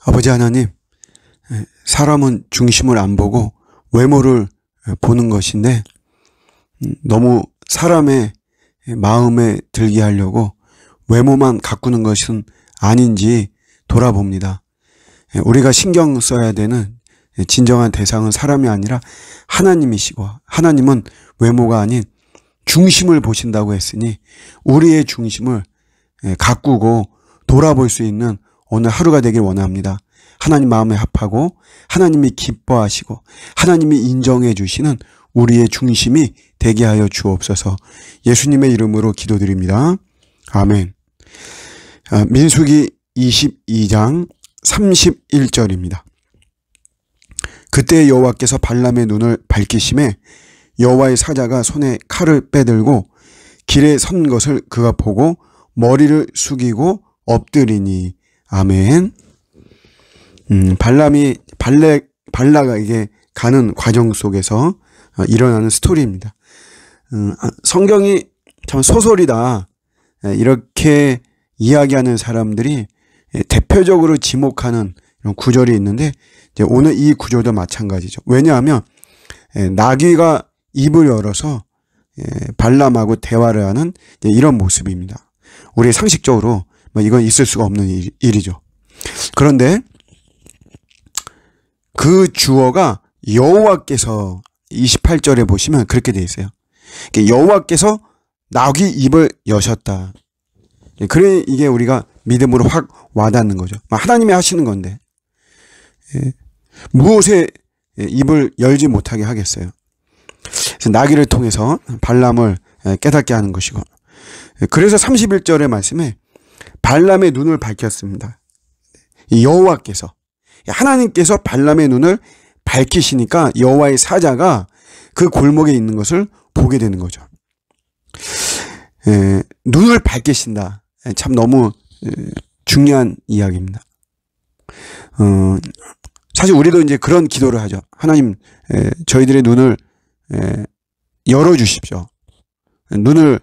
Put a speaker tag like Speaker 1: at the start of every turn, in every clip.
Speaker 1: 아버지 하나님, 사람은 중심을 안 보고 외모를 보는 것인데 너무 사람의 마음에 들게 하려고 외모만 가꾸는 것은 아닌지 돌아봅니다. 우리가 신경 써야 되는 진정한 대상은 사람이 아니라 하나님이시고, 하나님은 외모가 아닌 중심을 보신다고 했으니 우리의 중심을 가꾸고 돌아볼 수 있는 오늘 하루가 되길 원합니다. 하나님 마음에 합하고 하나님이 기뻐하시고 하나님이 인정해 주시는 우리의 중심이 되게 하여 주옵소서. 예수님의 이름으로 기도드립니다. 아멘. 민수기 22장 31절입니다. 그때 여호와께서 발람의 눈을 밝히심에 여호와의 사자가 손에 칼을 빼들고 길에 선 것을 그가 보고 머리를 숙이고 엎드리니. 아멘. 발락에게 가는 과정 속에서 일어나는 스토리입니다. 성경이 참 소설이다, 이렇게 이야기하는 사람들이 대표적으로 지목하는 이런 구절이 있는데, 이제 오늘 이 구절도 마찬가지죠. 왜냐하면 나귀가 입을 열어서 발람하고 대화를 하는 이런 모습입니다. 우리 상식적으로 이건 있을 수가 없는 일이죠. 그런데 그 주어가 여호와께서 28절에 보시면 그렇게 되어 있어요. 여호와께서 나귀 입을 여셨다. 그래, 이게 우리가 믿음으로 확 와닿는 거죠. 하나님이 하시는 건데 무엇에 입을 열지 못하게 하겠어요. 그래서 나귀를 통해서 발람을 깨닫게 하는 것이고, 그래서 31절의 말씀에 발람의 눈을 밝혔습니다. 여호와께서, 하나님께서 발람의 눈을 밝히시니까 여호와의 사자가 그 골목에 있는 것을 보게 되는 거죠. 눈을 밝히신다. 참 너무 중요한 이야기입니다. 사실 우리도 이제 그런 기도를 하죠. 하나님, 저희들의 눈을 열어주십시오. 눈을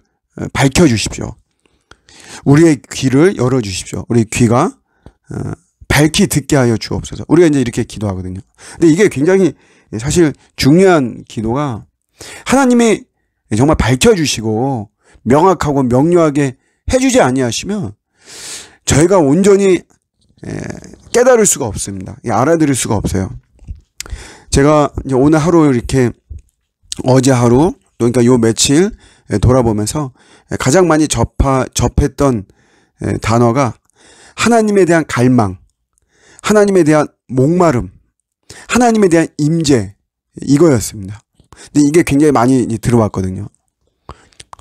Speaker 1: 밝혀주십시오. 우리의 귀를 열어주십시오. 우리 귀가 밝히 듣게 하여 주옵소서. 우리가 이제 이렇게 기도하거든요. 근데 이게 굉장히 사실 중요한 기도가, 하나님이 정말 밝혀주시고 명확하고 명료하게 해주지 아니하시면 저희가 온전히 깨달을 수가 없습니다. 알아들을 수가 없어요. 제가 이제 오늘 하루 이렇게 어제 하루, 그러니까 요 며칠 돌아보면서 가장 많이 접했던 단어가 하나님에 대한 갈망, 하나님에 대한 목마름, 하나님에 대한 임재, 이거였습니다. 근데 이게 굉장히 많이 들어왔거든요.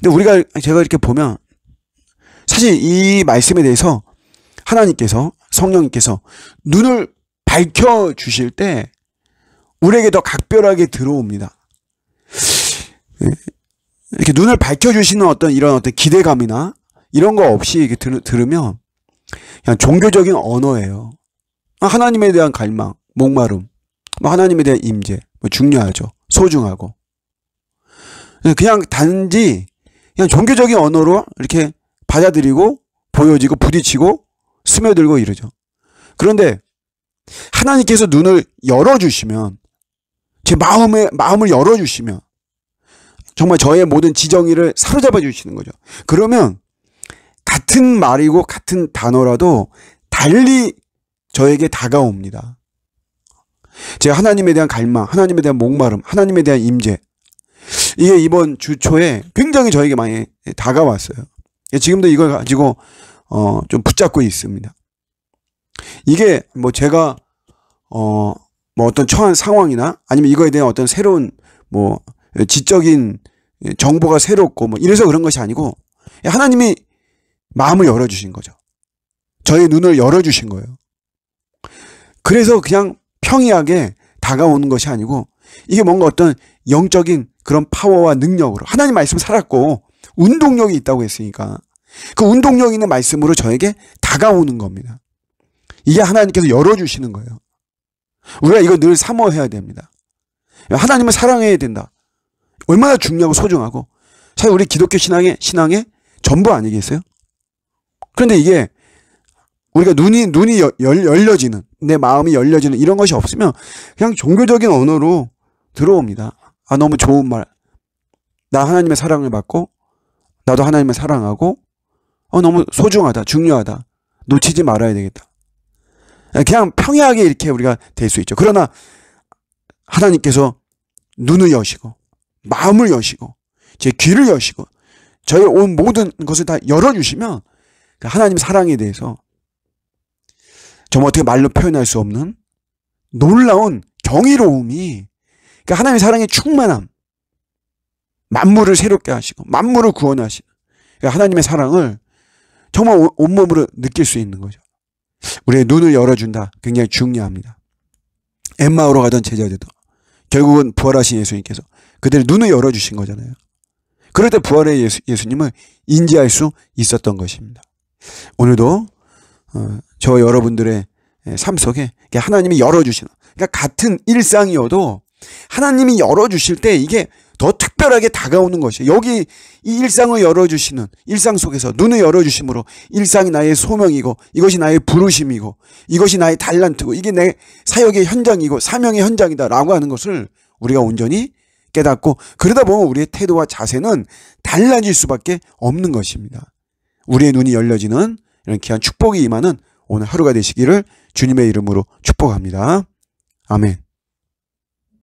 Speaker 1: 근데 제가 이렇게 보면 사실 이 말씀에 대해서 하나님께서, 성령님께서 눈을 밝혀 주실 때 우리에게 더 각별하게 들어옵니다. 이렇게 눈을 밝혀 주시는 이런 어떤 기대감이나 이런 거 없이 이렇게 들으면 그냥 종교적인 언어예요. 하나님에 대한 갈망, 목마름, 하나님에 대한 임재, 중요하죠. 소중하고. 그냥 단지 그냥 종교적인 언어로 이렇게 받아들이고 보여지고 부딪히고 스며들고 이러죠. 그런데 하나님께서 눈을 열어주시면, 제 마음을 열어주시면 정말 저의 모든 지정의를 사로잡아 주시는 거죠. 그러면 같은 말이고 같은 단어라도 달리 저에게 다가옵니다. 제가 하나님에 대한 갈망, 하나님에 대한 목마름, 하나님에 대한 임재, 이게 이번 주 초에 굉장히 저에게 많이 다가왔어요. 지금도 이걸 가지고 좀 붙잡고 있습니다. 이게 제가 어떤 처한 상황이나 아니면 이거에 대한 어떤 새로운 지적인 정보가 새롭고 이래서 그런 것이 아니고 하나님이 마음을 열어주신 거죠. 저의 눈을 열어주신 거예요. 그래서 그냥 평이하게 다가오는 것이 아니고 이게 뭔가 어떤 영적인 그런 파워와 능력으로, 하나님 말씀 살았고 운동력이 있다고 했으니까 그 운동력 있는 말씀으로 저에게 다가오는 겁니다. 이게 하나님께서 열어주시는 거예요. 우리가 이거 늘 사모해야 됩니다. 하나님을 사랑해야 된다. 얼마나 중요하고 소중하고, 사실 우리 기독교 신앙의 전부 아니겠어요? 그런데 이게 우리가 눈이 열려지는, 내 마음이 열려지는 이런 것이 없으면 그냥 종교적인 언어로 들어옵니다. 아, 너무 좋은 말. 나 하나님의 사랑을 받고 나도 하나님을 사랑하고 너무 소중하다, 중요하다. 놓치지 말아야 되겠다. 그냥 평이하게 이렇게 우리가 될 수 있죠. 그러나 하나님께서 눈을 여시고 마음을 여시고 제 귀를 여시고 저의 온 모든 것을 다 열어주시면 하나님 사랑에 대해서 정말 어떻게 말로 표현할 수 없는 놀라운 경이로움이, 그러니까 하나님의 사랑의 충만함, 만물을 새롭게 하시고 만물을 구원하시는 그러니까 하나님의 사랑을 정말 온몸으로 느낄 수 있는 거죠. 우리의 눈을 열어준다. 굉장히 중요합니다. 엠마오로 가던 제자들도 결국은 부활하신 예수님께서 그들의 눈을 열어주신 거잖아요. 그럴 때 부활의 예수님을 인지할 수 있었던 것입니다. 오늘도 저 여러분들의 삶 속에 하나님이 열어주시는, 그러니까 같은 일상이어도 하나님이 열어주실 때 이게 더 특별하게 다가오는 것이에요. 여기 이 일상을 열어주시는, 일상 속에서 눈을 열어주심으로 일상이 나의 소명이고 이것이 나의 부르심이고 이것이 나의 달란트고 이게 내 사역의 현장이고 사명의 현장이다 라고 하는 것을 우리가 온전히 깨닫고, 그러다 보면 우리의 태도와 자세는 달라질 수밖에 없는 것입니다. 우리의 눈이 열려지는 이런 귀한 축복이 임하는 오늘 하루가 되시기를 주님의 이름으로 축복합니다. 아멘.